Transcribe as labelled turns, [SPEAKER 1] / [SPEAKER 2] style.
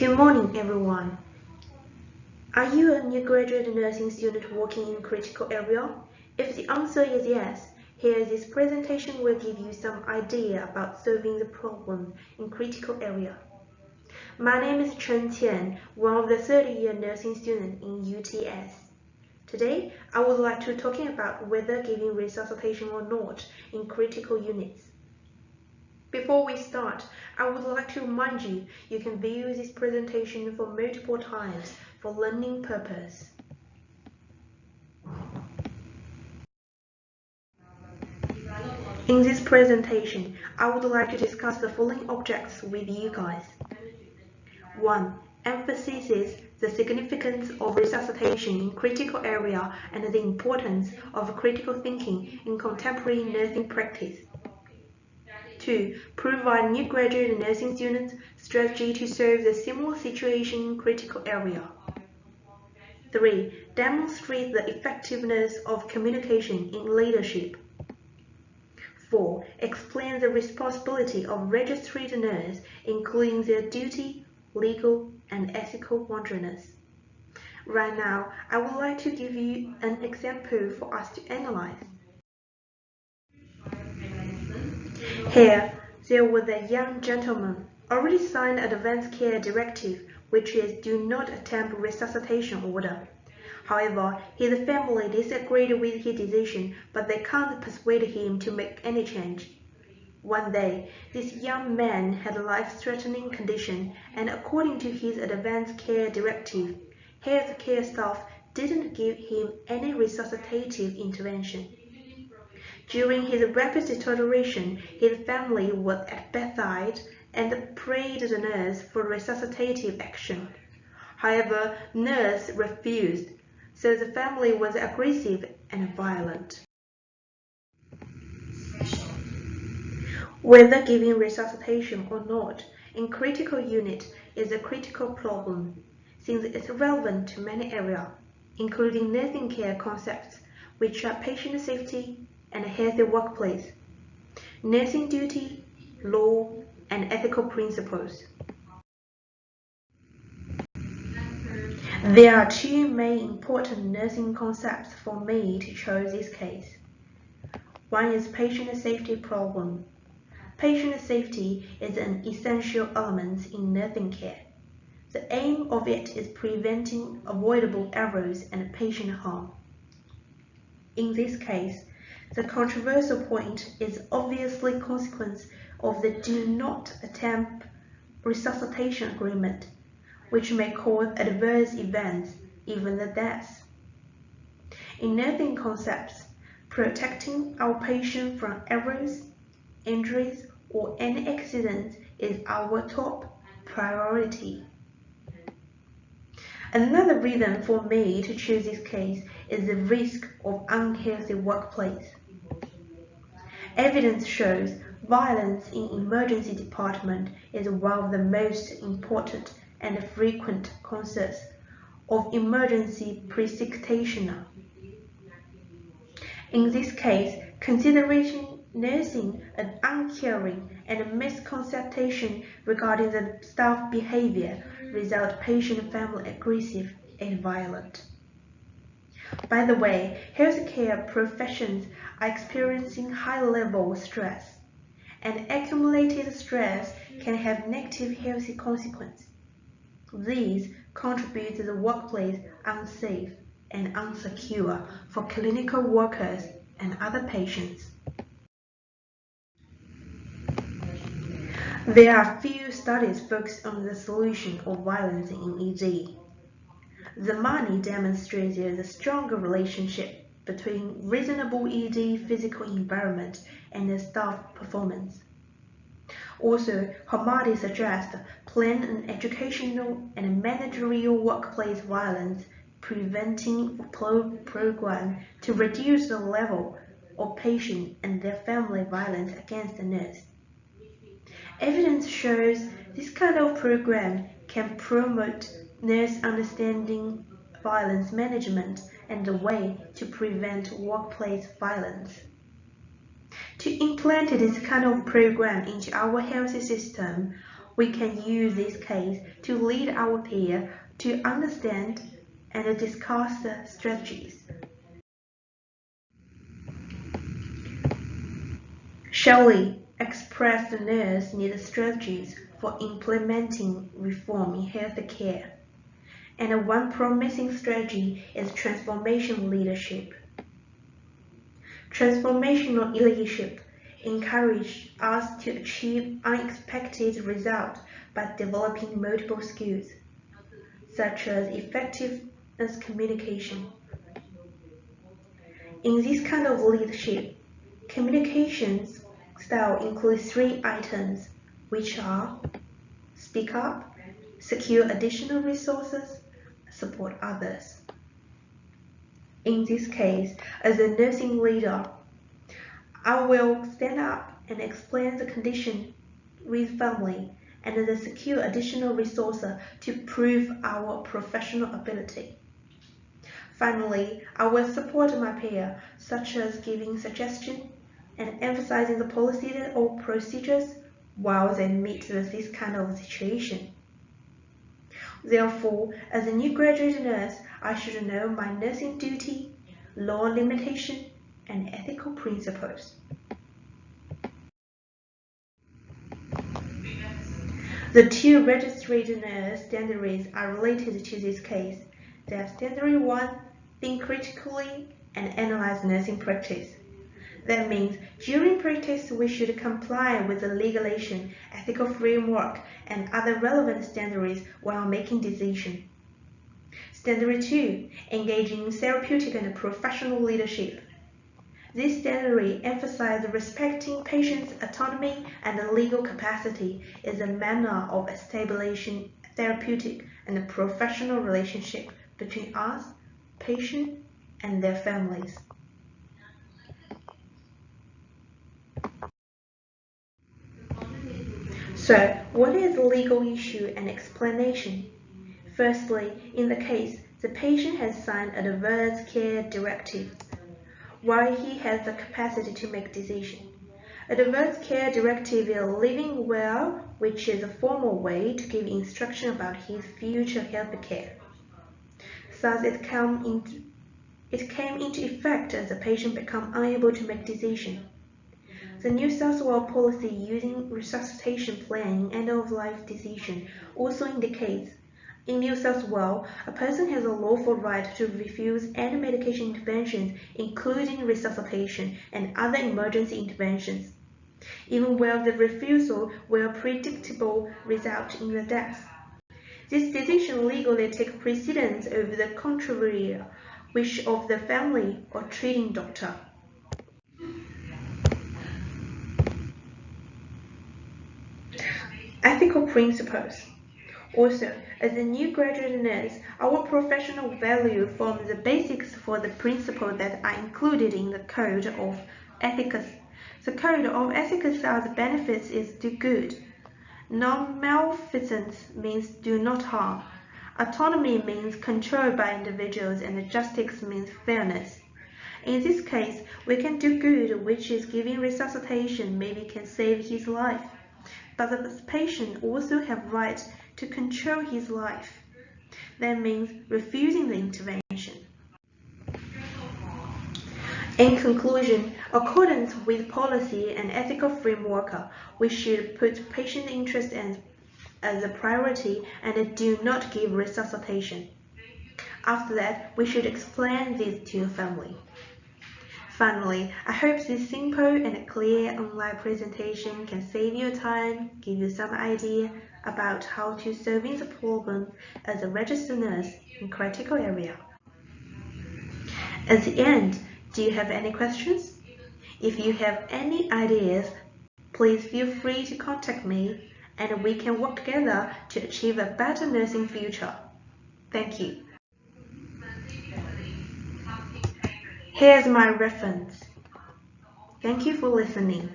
[SPEAKER 1] Good morning, everyone. Are you a new graduate nursing student working in critical area? If the answer is yes, here this presentation will give you some idea about solving the problem in critical area. My name is Chen Tian, one of the 30-year nursing students in UTS. Today, I would like to talking about whether giving resuscitation or not in critical units. Before we start, I would like to remind you, you can view this presentation for multiple times for learning purpose. In this presentation, I would like to discuss the following objects with you guys. 1. Emphasizes the significance of resuscitation in critical area and the importance of critical thinking in contemporary nursing practice. 2. Provide new graduate nursing students strategy to solve the similar situation in critical area. 3. Demonstrate the effectiveness of communication in leadership. 4. Explain the responsibility of registered nurse, including their duty, legal, and ethical boundaries. Right now, I would like to give you an example for us to analyze. Here, there was a young gentleman already signed an advanced care directive, which is do not attempt resuscitation order. However, his family disagreed with his decision, but they can't persuade him to make any change. One day, this young man had a life-threatening condition, and according to his advanced care directive, health care staff didn't give him any resuscitative intervention. During his rapid deterioration, his family was at bedside and prayed the nurse for resuscitative action. However, nurse refused, so the family was aggressive and violent. Whether giving resuscitation or not in critical unit is a critical problem, since it's relevant to many areas, including nursing care concepts, which are patient safety and a healthy workplace, nursing duty, law, and ethical principles. There are two main important nursing concepts for me to choose this case. One is patient safety problem. Patient safety is an essential element in nursing care. The aim of it is preventing avoidable errors and patient harm. In this case, the controversial point is obviously consequence of the do not attempt resuscitation agreement, which may cause adverse events, even the death. In nursing concepts, protecting our patient from errors, injuries, or any accidents is our top priority. Another reason for me to choose this case is the risk of unhealthy workplace. Evidence shows violence in emergency department is one of the most important and frequent causes of emergency precipitation. In this case, consideration nursing an uncaring and a misconception regarding the staff behavior result patient family aggressive and violent. By the way, healthcare professions are experiencing high-level stress, and accumulated stress can have negative health consequences. These contribute to the workplace unsafe and unsecure for clinical workers and other patients. There are few studies focused on the solution of violence in ED. The money demonstrates there is a stronger relationship between reasonable ED physical environment and the staff performance. Also, Hamadi suggests plan an educational and managerial workplace violence preventing program to reduce the level of patient and their family violence against the nurse. Evidence shows this kind of program can promote nurse understanding violence management and the way to prevent workplace violence. To implement this kind of program into our health system, We can use this case to lead our peer to understand and discuss the strategies. Shelley expressed the nurse needs strategies for implementing reform in healthcare, and one promising strategy is transformation leadership. Transformational leadership encourages us to achieve unexpected results by developing multiple skills, such as effectiveness communication. In this kind of leadership, communications style includes 3 items, which are speak up, secure additional resources, support others. In this case, as a nursing leader, I will stand up and explain the condition with family and the secure additional resources to prove our professional ability. Finally, I will support my peer, such as giving suggestions and emphasizing the policies or procedures while they meet with this kind of situation. Therefore, as a new graduate nurse, I should know my nursing duty, law limitation, and ethical principles. The 2 registered nurse standards are related to this case. They are Standard 1, think critically and analyze nursing practice. That means during practice we should comply with the legislation, ethical framework, and other relevant standards while making decisions. Standard 2, engage in therapeutic and professional leadership. This standard emphasizes respecting patients' autonomy and legal capacity as a manner of establishing therapeutic and professional relationship between us, patient, and their families. So, what is the legal issue and explanation? Firstly, in the case, the patient has signed an advanced care directive, while he has the capacity to make decisions. Advanced care directive is living well, which is a formal way to give instruction about his future health care. Thus, it came into effect as the patient became unable to make decisions. The New South Wales policy using resuscitation plan in end-of-life decision also indicates in New South Wales, a person has a lawful right to refuse any medication interventions, including resuscitation and other emergency interventions, even where the refusal will predictable result in the death. This decision legally takes precedence over the contrary wish of the family or treating doctor. Ethical principles. Also, as a new graduate nurse, our professional value forms the basics for the principles that are included in the Code of Ethics. The Code of Ethics as benefits is do good. Non-malfeasance means do not harm. Autonomy means control by individuals, and justice means fairness. In this case, we can do good, which is giving resuscitation, maybe can save his life. But the patient also has right to control his life. That means refusing the intervention. In conclusion, accordance with policy and ethical framework, we should put patient interest as a priority and do not give resuscitation. After that, we should explain this to your family. Finally, I hope this simple and clear online presentation can save you time, give you some idea about how to solve the problem as a registered nurse in critical area. At the end, do you have any questions? If you have any ideas, please feel free to contact me and we can work together to achieve a better nursing future. Thank you. Here's my reference. Thank you for listening.